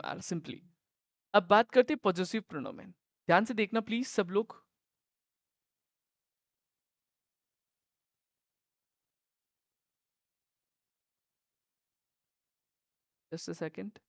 Are simply. अब बात करते हैं पॉजिटिव प्रोनोमेन। ध्यान से देखना प्लीज सब लोग। Just a second.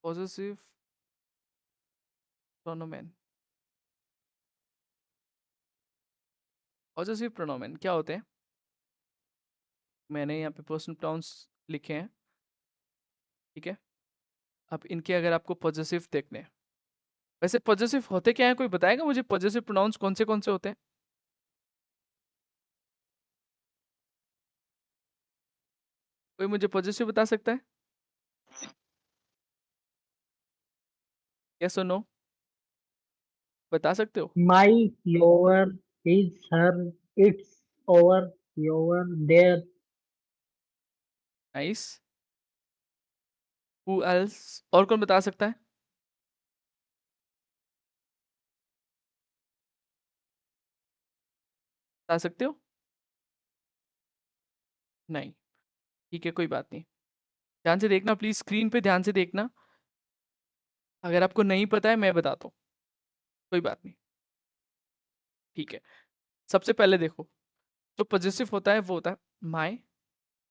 पॉजिटिव प्रोनोमेन। पॉजिटिव प्रोनोमेन क्या होते हैं? मैंने यहाँ पे पर्सनल प्रोनाउंस लिखे हैं, ठीक है। अब इनके अगर आपको पॉजिटिव देखने हैं, वैसे पॉजिटिव होते क्या है, कोई बताएगा मुझे पॉजिटिव प्रोनाउंस कौन से होते हैं? कोई मुझे पॉजिटिव बता सकता है? यस और नो बता सकते हो? My, your, his, her, its, our, your, their. Nice. Who else? और कौन बता सकता है? बता सकते हो? नहीं, ठीक है कोई बात नहीं। ध्यान से देखना प्लीज, स्क्रीन पे ध्यान से देखना। अगर आपको नहीं पता है मैं बताता हूँ, कोई बात नहीं, ठीक है। सबसे पहले देखो, जो पॉजिटिव होता है वो होता है माई।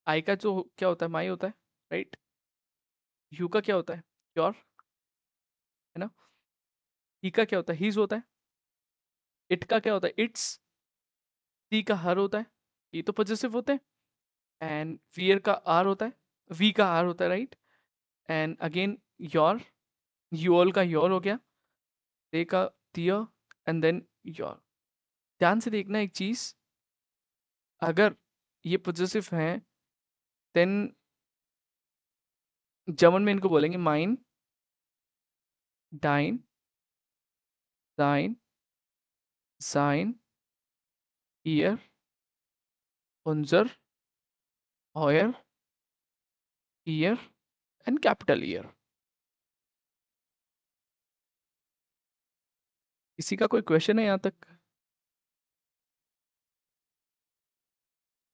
आई का जो क्या होता है, माई होता है, राइट। यू का क्या होता है, योर, है ना। ही का क्या होता है, हीज होता है। इट का क्या होता है, इट्स। सी का हर होता है। ये तो पॉजिटिव होते हैं। एंड वियर का आर होता है, वी का आर होता है, right. And again your, you all का योर हो गया, दे का दियर, एंड देन योर। ध्यान से देखना एक चीज, अगर ये पॉजिटिव है देन जर्मन में इनको बोलेंगे माइन, डाइन, दाइन, साइन, ईयर, उंजर, हॉयर, ईयर एंड कैपिटल ईयर। किसी का कोई क्वेश्चन है यहाँ तक?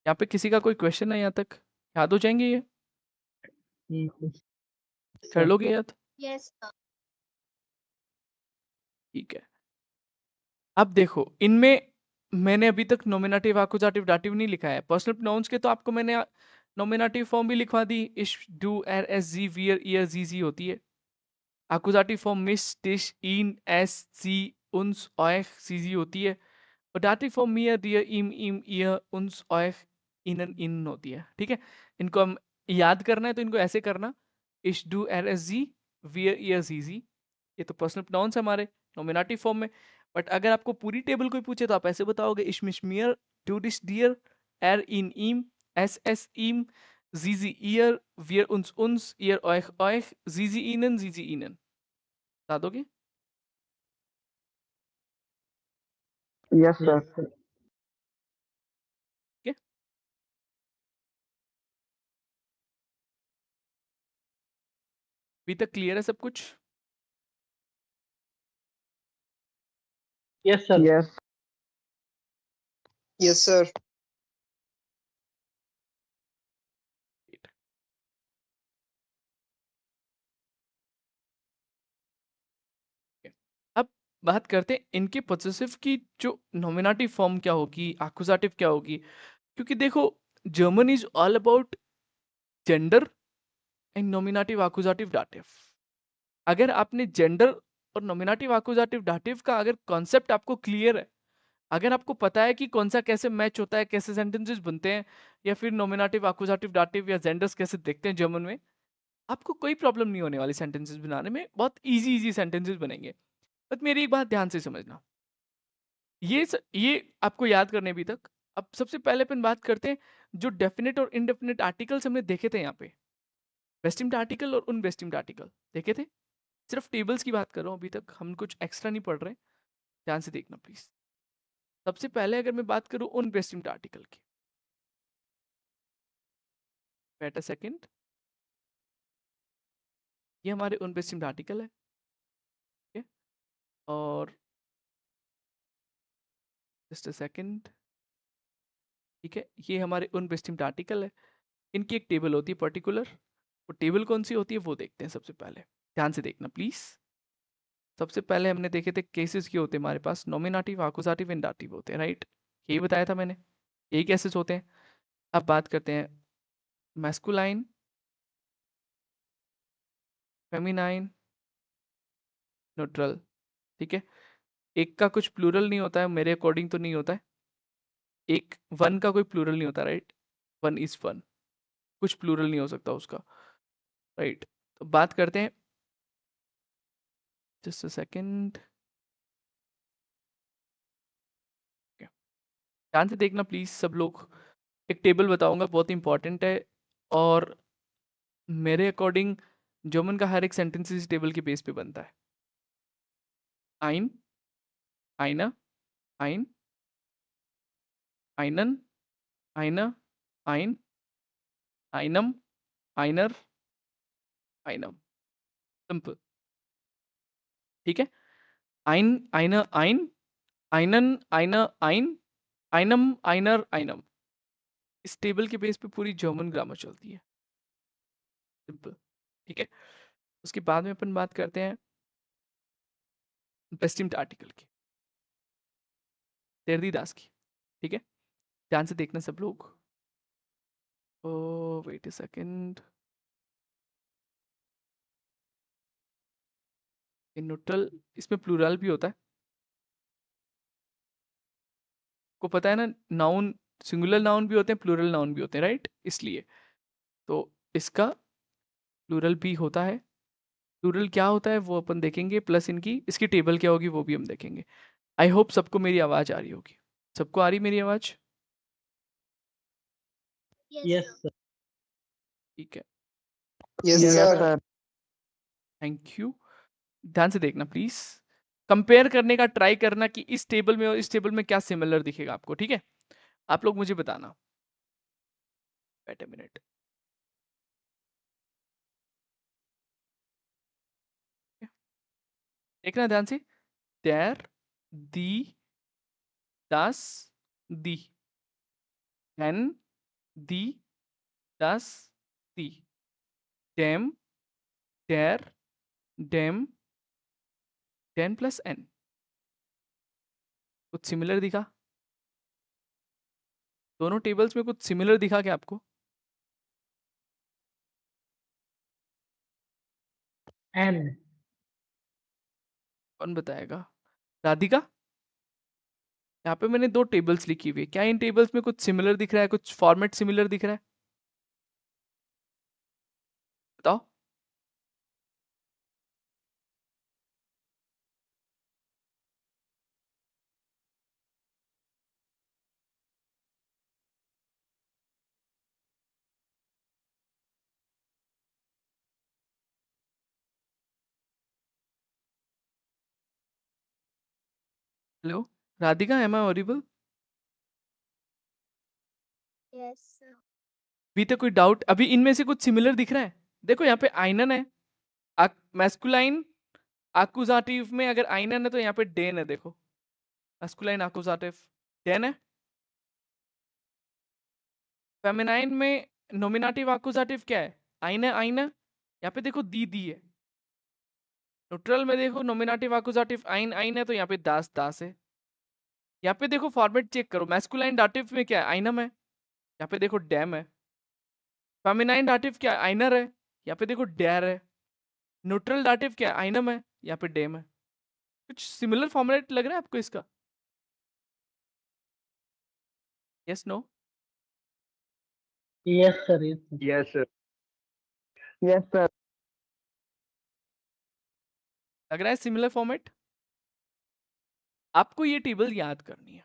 यहाँ पे किसी का कोई क्वेश्चन है यहाँ तक? याद हो जाएंगे ये? Yes, कर sir. लोगे याद? Yes, sir. ठीक है। अब देखो इनमें मैंने अभी तक नोमिनेटिव, एक्यूजेटिव, डाटिव नहीं लिखा है। पर्सनल प्रोनाउंस के तो आपको मैंने नोमिनेटिव फॉर्म भी लिखवा दी, इश, डू, एर, एस, जी, वियर, ईयर, जी होती है। एक्यूजेटिव फॉर्म मिस, डिश, इन, एस, सी, उन्स, ऑयख, सीजी होती है। और डाटिव फॉर्म मियर, डियर, इम, ईयर, उन्स, ऑयख, इनन, इन होती है, ठीक है। इनको हम याद करना है तो इनको ऐसे करना, इश, डू, एर, एस, जी, वियर, ईयर, जी। ये तो पर्सनल प्रोनाउंस है हमारे नोमिनेटिव फॉर्म में। बट अगर आपको पूरी टेबल कोई पूछे तो आप ऐसे बताओगे, इशमिशमियर, टूडिश, डियर, एर, इन, इम, एस, इम, जीजी, ईयर, वियर, उन्स, ईयर, ऑयख, जीजी, इनन बता दोगे? Yes, Yes, sir. sir. ठीक है। अभी तक क्लियर है सब कुछ? Yes, sir. Yes. Yes, sir. अब बात करते हैं इनके पोजेसिव की, जो नॉमिनेटिव फॉर्म क्या होगी, एक्कुजेटिव क्या होगी। क्योंकि देखो German is all about gender and nominative, accusative, dative. अगर आपने जेंडर और नॉमिनेटिव, एक्कुजेटिव, डाटिव का अगर कॉन्सेप्ट आपको क्लियर है, अगर आपको पता है कि कौन सा कैसे मैच होता है, कैसे सेंटेंसेस बनते हैं, या फिर नॉमिनेटिव, एक्कुजेटिव, डाटिव या जेंडर्स कैसे देखते हैं जर्मन में, आपको कोई प्रॉब्लम नहीं होने वाली सेंटेंसेस बनाने में। बहुत इजी इजी सेंटेंसेस बनेंगे। बट मेरी एक बात ध्यान से समझना, ये आपको याद करने अभी तक। अब सबसे पहले अपन बात करते हैं जो डेफिनेट और इनडेफिनेट आर्टिकल्स हमने देखे थे यहाँ पे, बेस्टिम्ड आर्टिकल और उन बेस्टिम्ड आर्टिकल देखे थे। सिर्फ टेबल्स की बात कर रहा हूँ, अभी तक हम कुछ एक्स्ट्रा नहीं पढ़ रहे। ध्यान से देखना प्लीज। सबसे पहले अगर मैं बात करूँ उन बेस्टिम्ड आर्टिकल की, वेट अ सेकंड, ये हमारे उन बेस्टिम्ड आर्टिकल है, ठीक है। और जस्ट अ सेकंड, ठीक है, ये हमारे unbestimmed आर्टिकल है। इनकी एक टेबल होती है पर्टिकुलर, वो टेबल कौन सी होती है वो देखते हैं सबसे पहले। ध्यान से देखना प्लीज। सबसे पहले हमने देखे थे केसेस के होते हैं हमारे पास, नॉमिनेटिव, आकुजाटिव एंड दाटिव होते हैं, राइट? यही बताया था मैंने, यही केसेस होते हैं। अब बात करते हैं मैस्कुलाइन, फेमिनाइन, न्यूट्रल। ठीक है, एक का कुछ प्लूरल नहीं होता है, मेरे अकॉर्डिंग तो नहीं होता है। एक वन का कोई प्लूरल नहीं होता, राइट? वन इज वन, कुछ प्लूरल नहीं हो सकता उसका, राइट? तो बात करते हैं, जस्ट अ सेकंड, ध्यान से देखना प्लीज सब लोग। एक टेबल बताऊंगा, बहुत इंपॉर्टेंट है, और मेरे अकॉर्डिंग जर्मन का हर एक सेंटेंस इस टेबल के बेस पे बनता है। आइन, आइना, आइन, आइनन, आइना, आइन, आइनम, आइनर, आइनम, सिंपल। ठीक है, आइन, आइना, आइन, आइनन, आइना, आइन, आइनम, आइनर, आइनम। इस टेबल के बेस पे पूरी जर्मन ग्रामर चलती है, सिंपल। ठीक है, उसके बाद में अपन बात करते हैं बेस्टिम्ड आर्टिकल की, तेरदी दास की। ठीक है, ध्यान से देखना सब लोग। Oh wait a second, in neutral, इसमें प्लूरल भी होता है, को पता है ना? नाउन, सिंगुलर नाउन भी होते हैं, प्लूरल नाउन भी होते हैं, राइट? इसलिए तो इसका प्लूरल भी होता है। प्लूरल क्या होता है वो अपन देखेंगे, प्लस इनकी इसकी टेबल क्या होगी वो भी हम देखेंगे। आई होप सबको मेरी आवाज आ रही होगी। सबको आ रही मेरी आवाज? Yes, sir. ठीक है, Yes, sir. Thank you. ध्यान से देखना प्लीज, कंपेयर करने का ट्राई करना कि इस टेबल में और इस टेबल में क्या सिमिलर दिखेगा आपको। ठीक है, आप लोग मुझे बताना। वेट अ मिनट, देखना ध्यान से। देर, दी, दस, दी, एन, दी, दस, दी, डेम, डेर, डेम, डेन प्लस एन। कुछ सिमिलर दिखा? दोनों टेबल्स में कुछ सिमिलर दिखा क्या आपको? N. कौन बताएगा? राधिका, यहाँ पे मैंने दो टेबल्स लिखी हुई है, क्या इन टेबल्स में कुछ सिमिलर दिख रहा है, कुछ फॉर्मेट सिमिलर दिख रहा है? बताओ। Hello Radhika, am I audible? Yes, sir. अभी तक कोई डाउट? अभी इनमें से कुछ सिमिलर दिख रहा है? देखो यहाँ पे आइनन है, मैस्कुलाइन आकुजाटिव में अगर आइनन है तो यहाँ पे डेन है, देखो मैस्कुलाइन आकुजाटिव डेन है। फेमिनाइन में नोमिनेटिव आकुजाटिव क्या है? आइन है, आइन है, यहाँ पे देखो दी दी है। न्यूट्रल में देखो नोमिनेटिव आकुजाटिव आइन आइन है, तो यहाँ पे दास दास है। यहाँ पे देखो फॉर्मेट चेक करो, मैस्कुलाइन डाटिव में क्या है? आइनम है, यहाँ पे देखो डैम है। फेमिनाइन डाटिव क्या है? आइनर है, यहाँ पे देखो डेर है। न्यूट्रल डाटिव क्या है? आइनम है, यहाँ पे डेम है। कुछ सिमिलर फॉर्मेट लग रहा है आपको इसका? Yes, no? Yes, sir. Yes, sir. Yes, sir. Yes, sir. लग रहा है सिमिलर फॉर्मेट? आपको ये टेबल याद करनी है।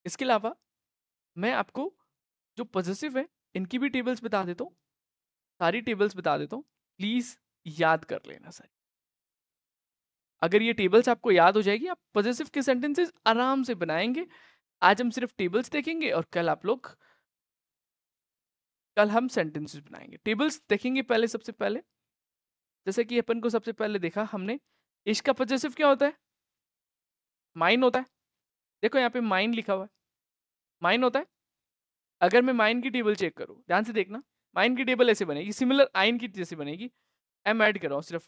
इसके अलावा मैं आपको जो पॉजिटिव है इनकी भी टेबल्स बता देता हूँ, सारी टेबल्स बता देता हूँ, प्लीज याद कर लेना सर। अगर ये टेबल्स आपको याद हो जाएगी, आप पॉजिटिव के सेंटेंसेस आराम से बनाएंगे। आज हम सिर्फ टेबल्स देखेंगे और कल हम सेंटेंसेस बनाएंगे। टेबल्स देखेंगे पहले, सबसे पहले जैसे कि अपन को सबसे पहले देखा हमने, इश्क का पॉजिटिव क्या होता है? माइन होता है। देखो यहाँ पे माइन लिखा हुआ है, माइन होता है। अगर मैं माइन की टेबल चेक करूं, ध्यान से देखना, माइन की टेबल ऐसे बनेगी, सिमिलर आइन की जैसे बनेगी। एम ऐड कर रहा हूं सिर्फ,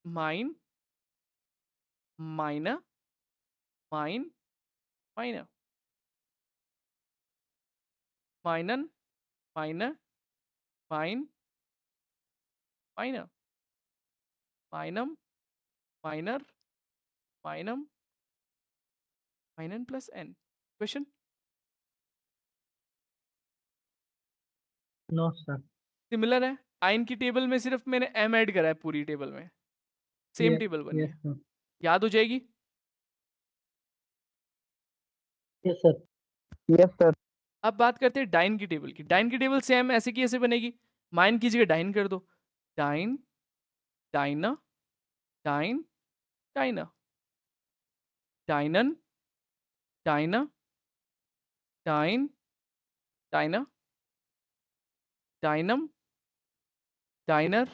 माइन माइनर माइन माइनर माइनन माइनर माइन माइनर माइनम माइनर माइनम माइनन प्लस एन। क्वेश्चन? No sir. सिमिलर है, आइन की टेबल में सिर्फ मैंने एम ऐड करा है पूरी टेबल में, सेम टेबल बनी यस है, सर। याद हो जाएगी। Yes sir. Yes, sir. अब बात करते हैं डाइन की टेबल की। डाइन की टेबल सेम ऐसे की ऐसे बनेगी, माइन की जगह डाइन कर दो, डाइन डाइना डाइन डाइना डाइनन डाइना डाइन डाइना डाइनम डाइनर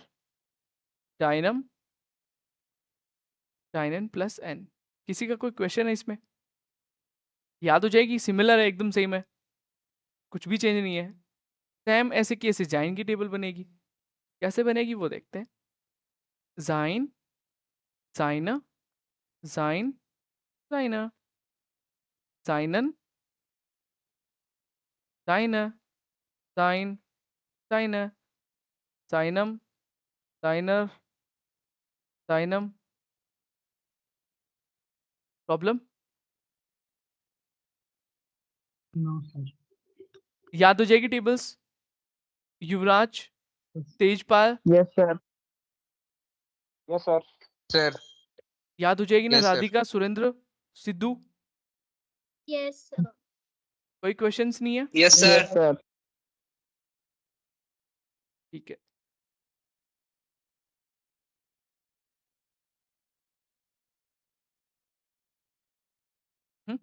डाइनम डाइनन प्लस एन। किसी का कोई क्वेश्चन है इसमें? याद हो जाएगी, सिमिलर है, एकदम सेम है, कुछ भी चेंज नहीं है। सेम ऐसे की ऐसे जाइन की टेबल बनेगी। कैसे बनेगी वो देखते हैं। जाइन जाइना जाइन जाइना जाइनन जाइना जाइन जाइना जाइनम जाइनर जाइनम। प्रॉब्लम? No sir. याद हो जाएगी tables? Yuvraj, Tejpal, Yes, sir. Yes, sir. Sir. याद हो जाएगी ना? Yes, sir. Radhika, Surendra, Sidhu, Yes, sir. कोई क्वेश्चंस नहीं है? Yes, sir. Yes, sir. ठीक है। हम्म?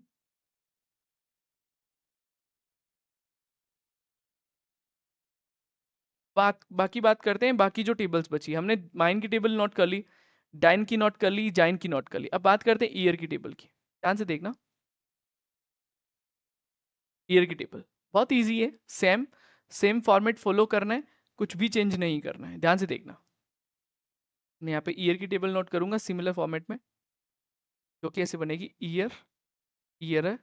बाकी बात करते हैं, बाकी जो टेबल्स बची, हमने माइन की टेबल नोट कर ली, डाइन की नोट कर ली, जाइन की नोट कर ली। अब बात करते हैं ईयर की टेबल की। ध्यान से देखना, ईयर की टेबल बहुत इजी है, सेम सेम फॉर्मेट फॉलो करना है, कुछ भी चेंज नहीं करना है। ध्यान से देखना, मैं यहाँ पे ईयर की टेबल नोट करूंगा सिमिलर फॉर्मेट में, जो कि ऐसे बनेगी, ईयर ईयर है,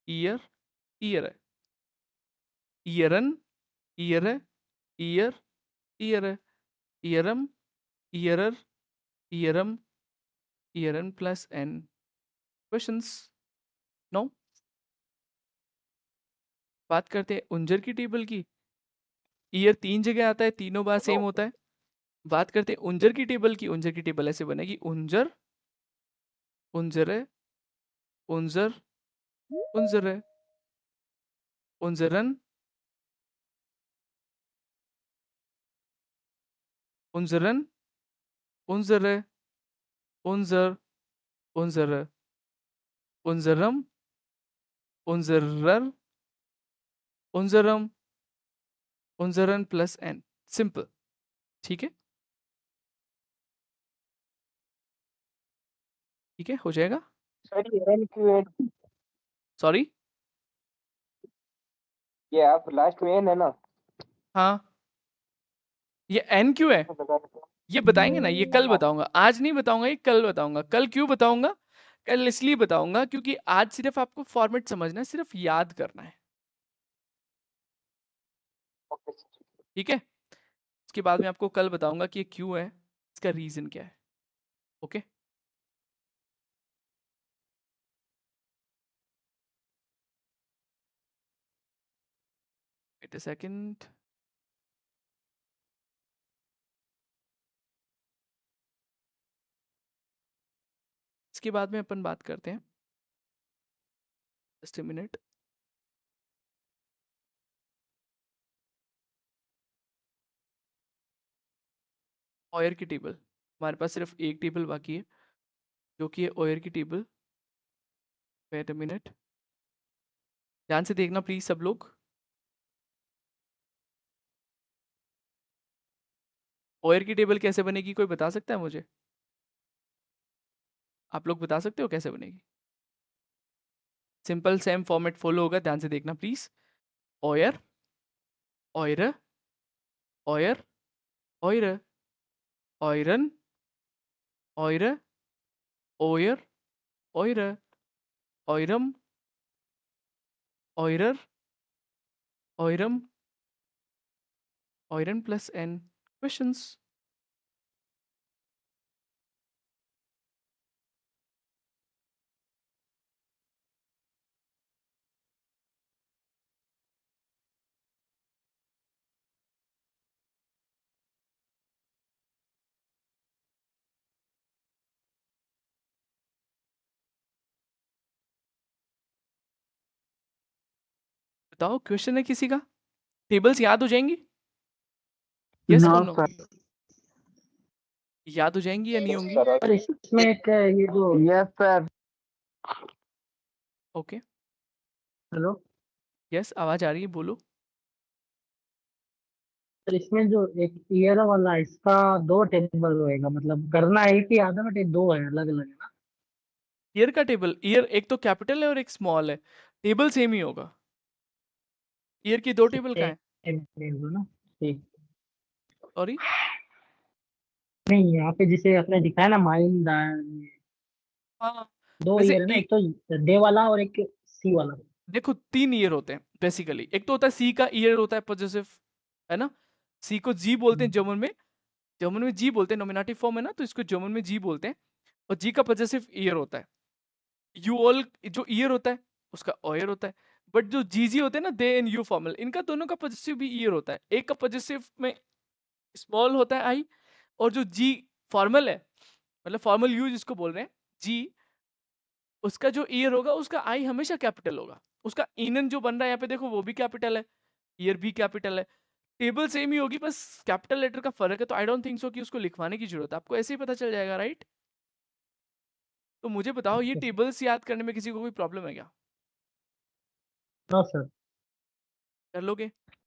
ईयर ईयर है, ईयरन ईयर है, ईयर ईयर है, ईयरम ईयरर ईयरम ईयरन प्लस एन। क्वेश्चंस? नो। बात करते हैं उंजर की टेबल की। ईयर 3 जगह आता है, तीनों बार सेम होता है। बात करते हैं उंजर की टेबल की। उंजर की टेबल ऐसे बनेगी, उंजर उंजर उंजर उंजर उंजरन उंजरन उंजर उंजर उंजर उंजरम उंजरर उंजरम उंजरन प्लस एन। सिंपल, ठीक है? ठीक है, हो जाएगा। सर ये एन क्यू एन, सॉरी, ये आप लास्ट में एन है ना? हाँ, ये एन क्यों है बता देते हैं। ये बताएंगे ना, ये कल बताऊंगा, आज नहीं बताऊंगा, ये कल बताऊंगा। कल क्यों बताऊंगा? कल इसलिए बताऊंगा क्योंकि आज सिर्फ आपको फॉर्मेट समझना है, सिर्फ याद करना है, ओके सर। ठीक है? उसके बाद में आपको कल बताऊंगा कि ये क्यों है, इसका रीजन क्या है। Okay, wait a second. इसके बाद में अपन बात करते हैं, जस्ट अ मिनट। ऑयर की टेबल, हमारे पास सिर्फ एक टेबल बाकी है, जो कि है ऑयर की टेबल। वेट अ मिनट, ध्यान से देखना प्लीज सब लोग। ऑयर की टेबल कैसे बनेगी, कोई बता सकता है मुझे? आप लोग बता सकते हो कैसे बनेगी? सिंपल सेम फॉर्मेट फॉलो होगा, ध्यान से देखना please. Or eure, euer, eure, euren, eure, euer, eure, eurem, eurer, eurem, euren plus n. Questions? बताओ, क्वेश्चन है किसी का? टेबल्स याद हो जाएंगी? यस No, और नो? sir. याद हो जाएंगी या नहीं Yes, होंगी? सर और इसमें एक ये जो Yes, sir. Okay, hello yes, आवाज आ रही है, बोलो। सर, इसमें जो एक ईयर वाला है, इसका दो टेबल होएगा, मतलब करना एक ही आता है बट ये दो है, अलग अलग है ना। ईयर का टेबल, ईयर एक तो कैपिटल है और एक स्मॉल है, टेबल सेम ही होगा। ईयर की दो टेबल का है? टेबल ना, ठीक। सॉरी, नहीं, यहाँ पे जिसे आपने दिखाया ना माइंड, हाँ, दो वैसे ईयर है ना, एक तो डे वाला और एक सी वाला। देखो 3 ईयर होते हैं बेसिकली। एक तो होता है सी का ईयर होता है पॉजिटिव, है ना। सी को जी बोलते हैं जर्मन में, जर्मन में जी बोलते हैं, नॉमिनेटिव फॉर्म है ना, तो इसको जर्मन में जी बोलते हैं। और जी का पॉजिटिव ईयर होता है। यू ऑल जो ईयर होता है उसका ऑयर होता है। बट जो जी जी होते हैं ना, दे एंड यू फॉर्मल, इनका दोनों का पॉजिटिव भी ईयर होता है। एक का पॉजिटिव में स्मॉल होता है आई, और जो जी फॉर्मल है, मतलब फॉर्मल यू जिसको बोल रहे हैं जी, उसका जो ईयर होगा उसका आई हमेशा कैपिटल होगा। उसका इनन जो बन रहा है यहाँ पे देखो, वो भी कैपिटल है, ईयर भी कैपिटल है। टेबल सेम ही होगी, बस कैपिटल लेटर का फर्क है। तो आई डोंट थिंक सो कि उसको लिखवाने की जरूरत है, आपको ऐसे ही पता चल जाएगा, राइट। तो मुझे बताओ, ये टेबल्स याद करने में किसी को कोई प्रॉब्लम है क्या? No sir. कर लोगे?